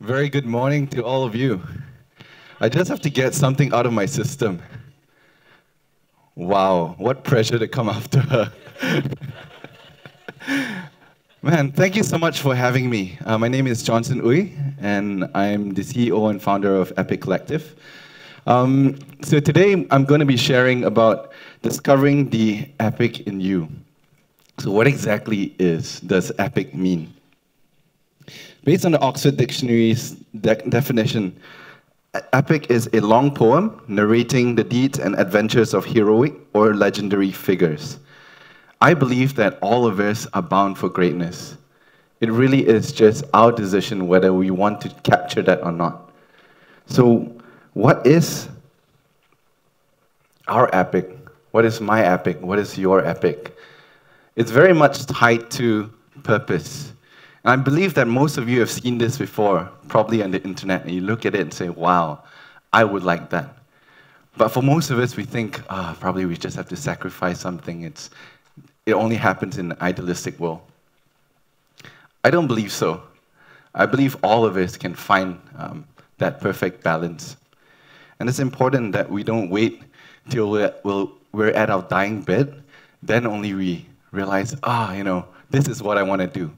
Very good morning to all of you. I just have to get something out of my system. Wow, what pressure to come after her. Man, thank you so much for having me. My name is Johnson Uy, and I'm the CEO and founder of Epic Collective. So today I'm going to be sharing about discovering the epic in you. So what exactly does epic mean? Based on the Oxford Dictionary's definition, epic is a long poem narrating the deeds and adventures of heroic or legendary figures. I believe that all of us are bound for greatness. It really is just our decision whether we want to capture that or not. So, what is our epic? What is my epic? What is your epic? It's very much tied to purpose. And I believe that most of you have seen this before, probably on the internet, and you look at it and say, wow, I would like that. But for most of us, we think, probably we just have to sacrifice something. It only happens in an idealistic world. I don't believe so. I believe all of us can find that perfect balance. And it's important that we don't wait till we're at our dying bed, then only we realize, this is what I want to do.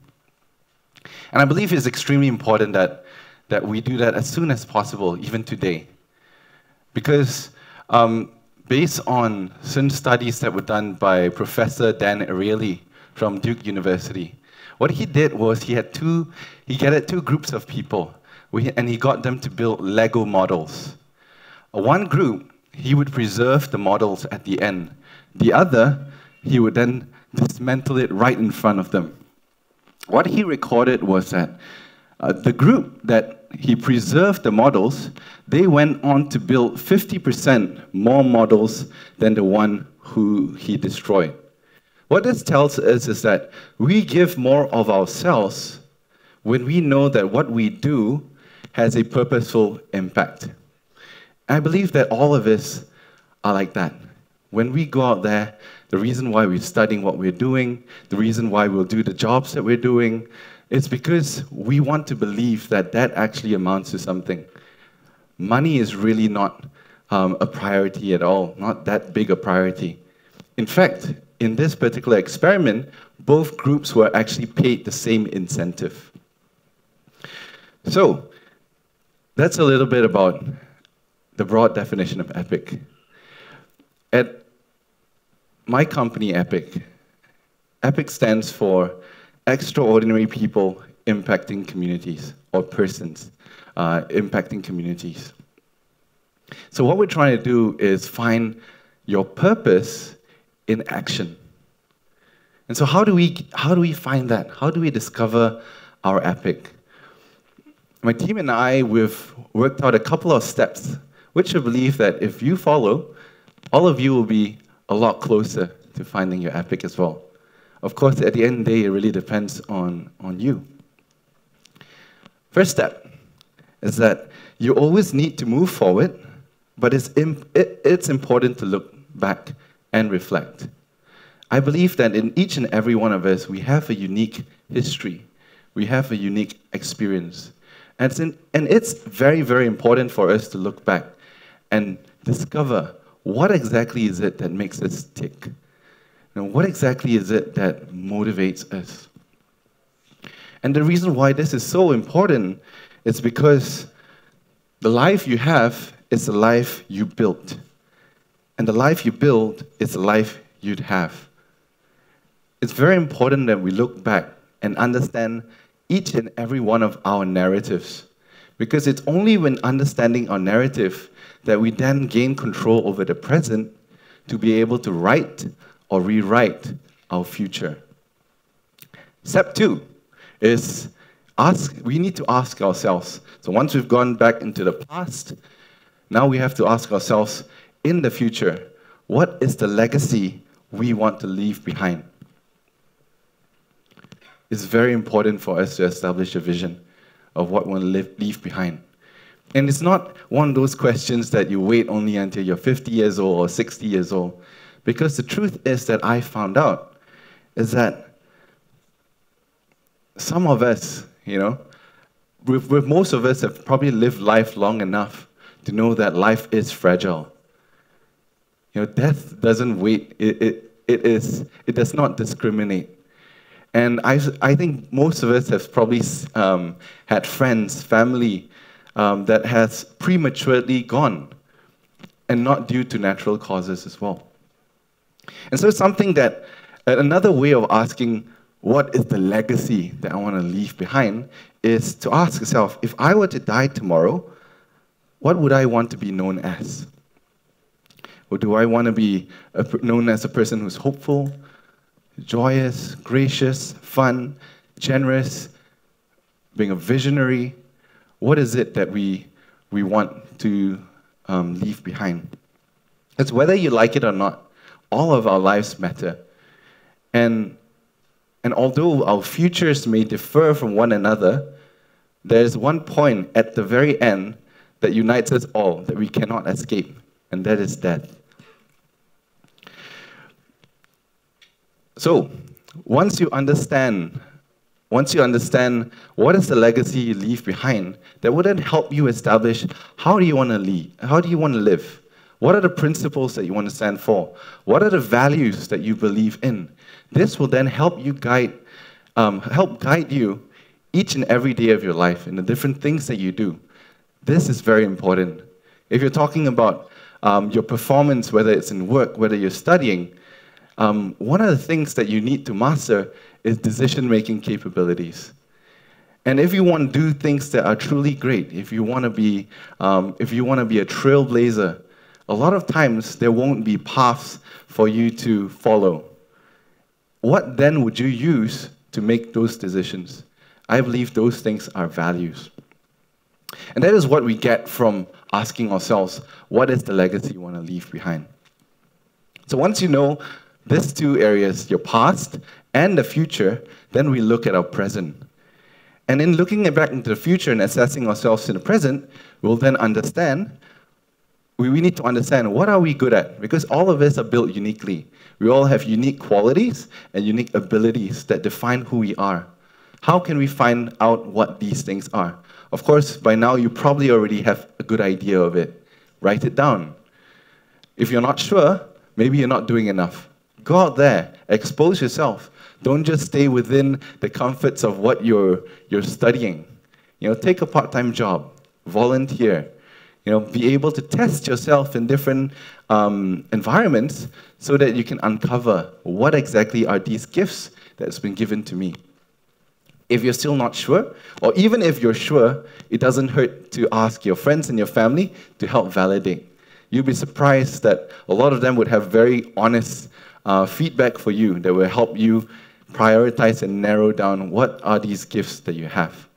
And I believe it's extremely important that we do that as soon as possible, even today. Because based on certain studies that were done by Professor Dan Ariely from Duke University, what he did was he gathered two groups of people, and he got them to build Lego models. One group, he would preserve the models at the end. The other, he would then dismantle it right in front of them. What he recorded was that the group that he preserved the models, they went on to build 50% more models than the one who he destroyed. What this tells us is that we give more of ourselves when we know that what we do has a purposeful impact. I believe that all of us are like that. When we go out there, the reason why we're studying what we're doing, the reason why we'll do the jobs that we're doing, it's because we want to believe that that actually amounts to something. Money is really not a priority at all, not that big a priority. In fact, in this particular experiment, both groups were actually paid the same incentive. So, that's a little bit about the broad definition of epic. At my company, Epic stands for Extraordinary People Impacting Communities, or persons impacting communities. So what we're trying to do is find your purpose in action. And so how do we find that? How do we discover our epic? My team and I, we've worked out a couple of steps, which I believe that if you follow, all of you will be a lot closer to finding your epic as well. Of course, at the end of the day, it really depends on you. First step is that you always need to move forward, but it's important to look back and reflect. I believe that in each and every one of us, we have a unique history. We have a unique experience. And it's very, very important for us to look back and discover what exactly is it that makes us tick? What exactly is it that motivates us? And the reason why this is so important is because the life you have is the life you built. And the life you build is the life you'd have. It's very important that we look back and understand each and every one of our narratives. Because it's only when understanding our narrative that we then gain control over the present to be able to write or rewrite our future. Step 2 is we need to ask ourselves. So once we've gone back into the past, now we have to ask ourselves, in the future, what is the legacy we want to leave behind? It's very important for us to establish a vision of what we want to leave behind. And it's not one of those questions that you wait only until you're 50 years old or 60 years old. Because the truth is that I found out is that some of us, most of us have probably lived life long enough to know that life is fragile. Death doesn't wait. It does not discriminate. And I think most of us have probably had friends, family, that has prematurely gone, and not due to natural causes as well. And so something that, another way of asking, what is the legacy that I want to leave behind, is to ask yourself, if I were to die tomorrow, what would I want to be known as? Or do I want to be known as a person who's hopeful, joyous, gracious, fun, generous, being a visionary? What is it that we want to leave behind? It's whether you like it or not, all of our lives matter. And although our futures may differ from one another, there's one point at the very end that unites us all, that we cannot escape, and that is death. So, once you understand what is the legacy you leave behind, that will then help you establish how do you want to lead, how do you want to live, what are the principles that you want to stand for, what are the values that you believe in. This will then help guide you each and every day of your life in the different things that you do. This is very important. If you're talking about your performance, whether it's in work, whether you're studying, one of the things that you need to master is decision-making capabilities. And if you want to do things that are truly great, if you want to be a trailblazer, a lot of times there won't be paths for you to follow. What then would you use to make those decisions? I believe those things are values. And that is what we get from asking ourselves, what is the legacy you want to leave behind? So once you know these two areas, your past and the future, then we look at our present. And in looking back into the future and assessing ourselves in the present, we'll then understand, we need to understand what are we good at? Because all of us are built uniquely. We all have unique qualities and unique abilities that define who we are. How can we find out what these things are? Of course, by now you probably already have a good idea of it. Write it down. If you're not sure, maybe you're not doing enough. Go out there, expose yourself. Don't just stay within the comforts of what you're studying. Take a part-time job, volunteer. Be able to test yourself in different environments so that you can uncover what exactly are these gifts that's been given to me. If you're still not sure, or even if you're sure, it doesn't hurt to ask your friends and your family to help validate. You'll be surprised that a lot of them would have very honest feedback for you that will help you prioritize and narrow down what are these gifts that you have.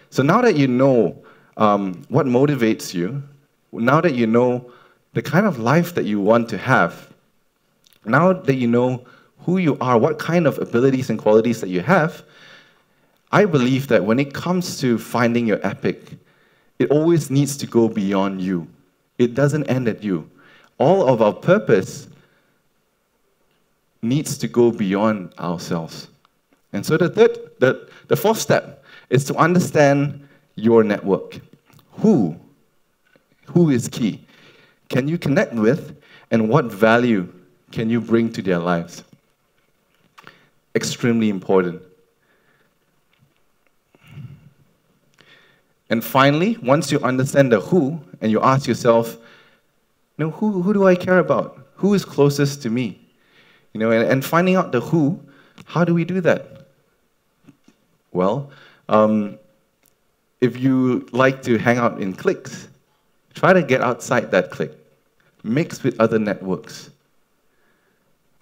So now that you know what motivates you, now that you know the kind of life that you want to have, now that you know who you are, what kind of abilities and qualities that you have, I believe that when it comes to finding your epic, it always needs to go beyond you. It doesn't end at you. All of our purpose needs to go beyond ourselves. And so the fourth step is to understand your network. Who is key? Can you connect with, and what value can you bring to their lives? Extremely important. And finally, once you understand the who, and you ask yourself, who do I care about? Who is closest to me? And finding out the who, how do we do that? Well, if you like to hang out in cliques, try to get outside that clique. Mix with other networks.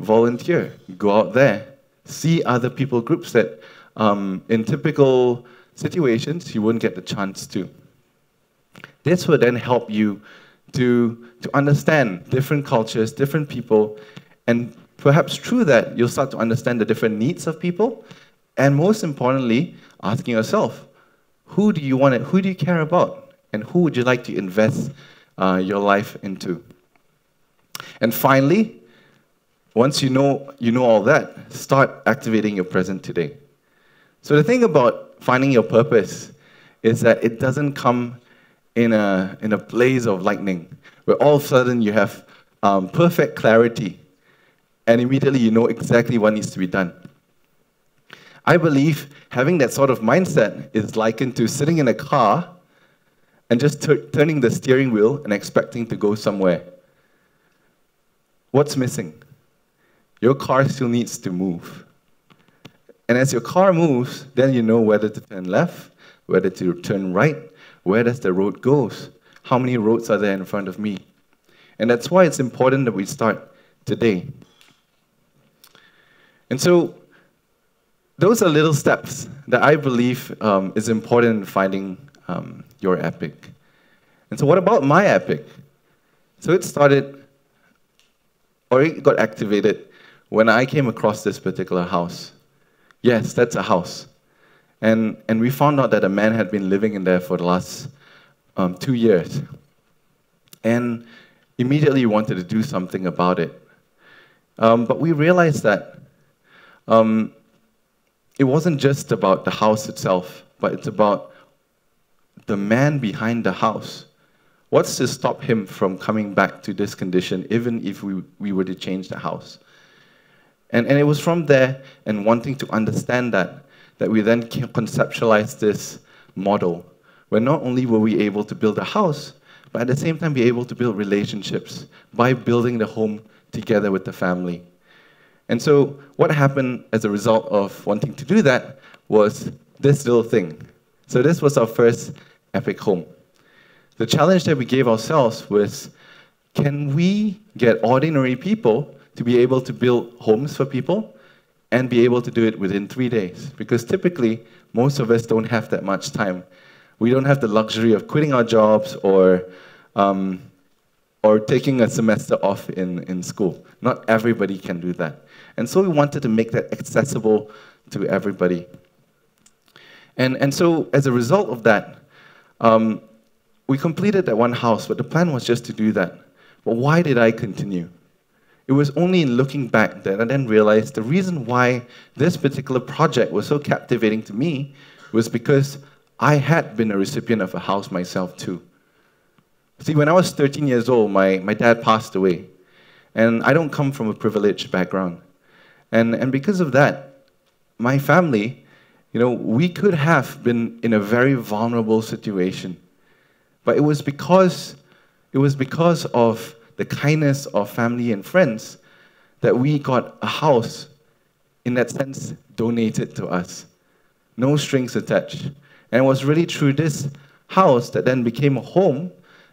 Volunteer. Go out there. See other people groups that in typical situations you wouldn't get the chance to. This will then help you to understand different cultures, different people, and perhaps through that you'll start to understand the different needs of people, and most importantly, asking yourself, who do you care about, and who would you like to invest your life into? And finally, once you know all that, start activating your present today. So the thing about finding your purpose is that it doesn't come in a blaze of lightning, where all of a sudden you have perfect clarity, and immediately you know exactly what needs to be done. I believe having that sort of mindset is likened to sitting in a car and just turning the steering wheel and expecting to go somewhere. What's missing? Your car still needs to move. And as your car moves, then you know whether to turn left, whether to turn right, where does the road go, how many roads are there in front of me. And that's why it's important that we start today. And so, those are little steps that I believe is important in finding your epic. And so what about my epic? So it started, or it got activated when I came across this particular house. Yes, that's a house. And we found out that a man had been living in there for the last 2 years. And immediately wanted to do something about it. But we realized that it wasn't just about the house itself, but it's about the man behind the house. What's to stop him from coming back to this condition, even if we were to change the house? And it was from there, and wanting to understand that we then conceptualized this model, where not only were we able to build a house, but at the same time be able to build relationships by building the home together with the family. And so what happened as a result of wanting to do that was this little thing. So this was our first epic home. The challenge that we gave ourselves was, can we get ordinary people to be able to build homes for people and be able to do it within 3 days? Because typically, most of us don't have that much time. We don't have the luxury of quitting our jobs or taking a semester off in school. Not everybody can do that. And so we wanted to make that accessible to everybody. And so as a result of that, we completed that one house, but the plan was just to do that. But why did I continue? It was only in looking back that I then realized the reason why this particular project was so captivating to me was because I had been a recipient of a house myself too. See, when I was 13 years old, my dad passed away. And I don't come from a privileged background. And because of that, my family, we could have been in a very vulnerable situation. But it was because of the kindness of family and friends that we got a house, in that sense, donated to us. No strings attached. And it was really through this house that then became a home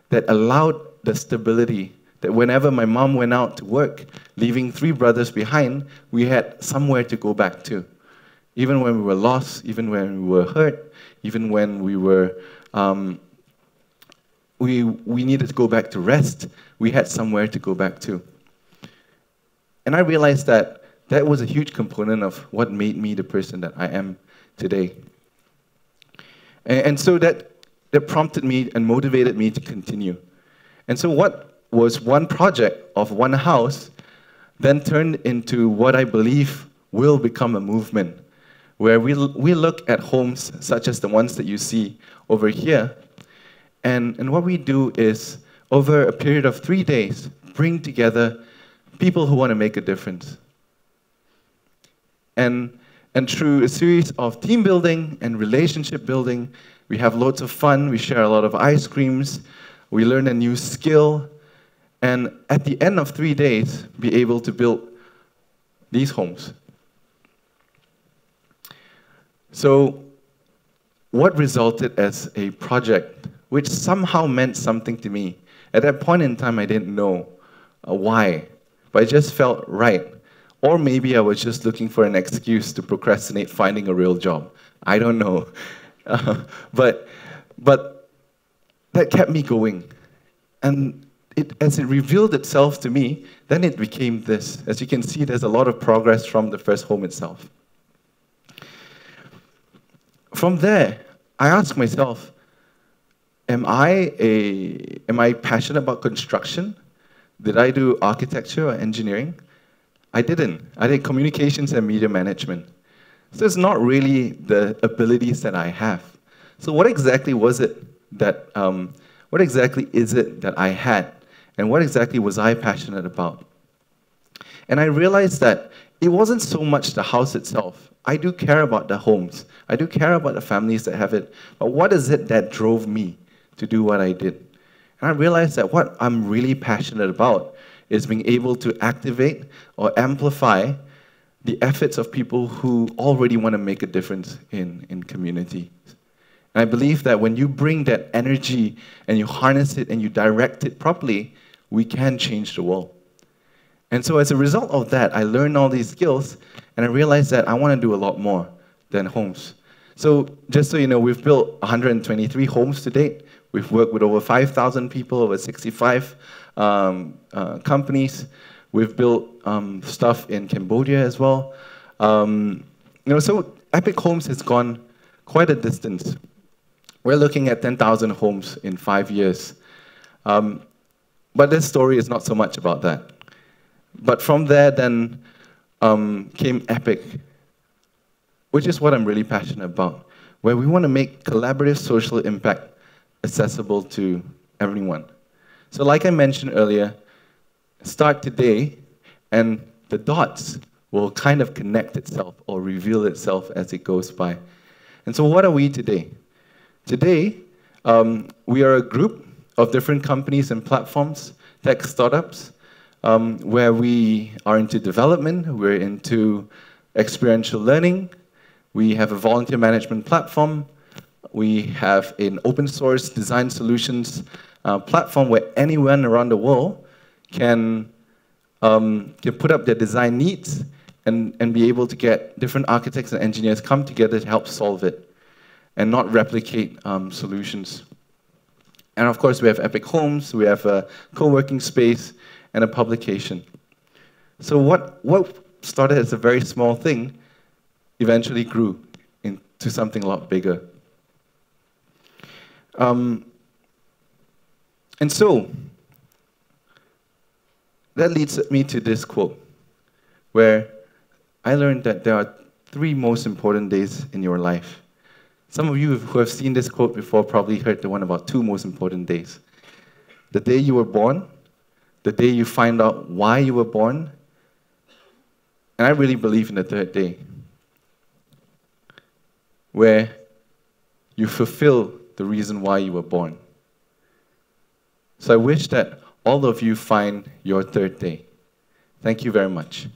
that allowed the stability that whenever my mom went out to work, leaving 3 brothers behind, we had somewhere to go back to. Even when we were lost, even when we were hurt, even when we were we needed to go back to rest, we had somewhere to go back to. And I realized that that was a huge component of what made me the person that I am today. And so that prompted me and motivated me to continue. And so what was one project of one house then turned into what I believe will become a movement, where we look at homes such as the ones that you see over here, and what we do is, over a period of 3 days, bring together people who want to make a difference. And through a series of team building and relationship building, we have lots of fun, we share a lot of ice creams, we learn a new skill, and at the end of 3 days, be able to build these homes. So, what resulted as a project, which somehow meant something to me. At that point in time, I didn't know why, but it just felt right. Or maybe I was just looking for an excuse to procrastinate finding a real job. I don't know. But that kept me going. And as it revealed itself to me, then it became this. As you can see, there's a lot of progress from the first home itself. From there, I asked myself, am I passionate about construction? Did I do architecture or engineering? I didn't. I did communications and media management. So it's not really the abilities that I have. So what exactly was it that, what exactly is it that I had? And what exactly was I passionate about? And I realized that it wasn't so much the house itself. I do care about the homes. I do care about the families that have it. But what is it that drove me to do what I did? And I realized that what I'm really passionate about is being able to activate or amplify the efforts of people who already want to make a difference in community. And I believe that when you bring that energy and you harness it and you direct it properly, we can change the world. And so as a result of that, I learned all these skills, and I realized that I want to do a lot more than homes. So just so you know, we've built 123 homes to date. We've worked with over 5,000 people, over 65 companies. We've built stuff in Cambodia as well. So Epic Homes has gone quite a distance. We're looking at 10,000 homes in 5 years. But this story is not so much about that. But from there then came Epic, which is what I'm really passionate about, where we want to make collaborative social impact accessible to everyone. So like I mentioned earlier, start today, and the dots will kind of connect itself or reveal itself as it goes by. And so what are we today? Today, we are a group of different companies and platforms, tech startups, where we are into development, we're into experiential learning, we have a volunteer management platform, we have an open source design solutions platform where anyone around the world can put up their design needs and be able to get different architects and engineers come together to help solve it and not replicate solutions. And of course, we have Epic Homes, we have a co-working space, and a publication. So what started as a very small thing eventually grew into something a lot bigger. And so that leads me to this quote, where I learned that there are 3 most important days in your life. Some of you who have seen this quote before probably heard the one about 2 most important days. The day you were born, the day you find out why you were born, and I really believe in the 3rd day, where you fulfill the reason why you were born. So I wish that all of you find your 3rd day. Thank you very much.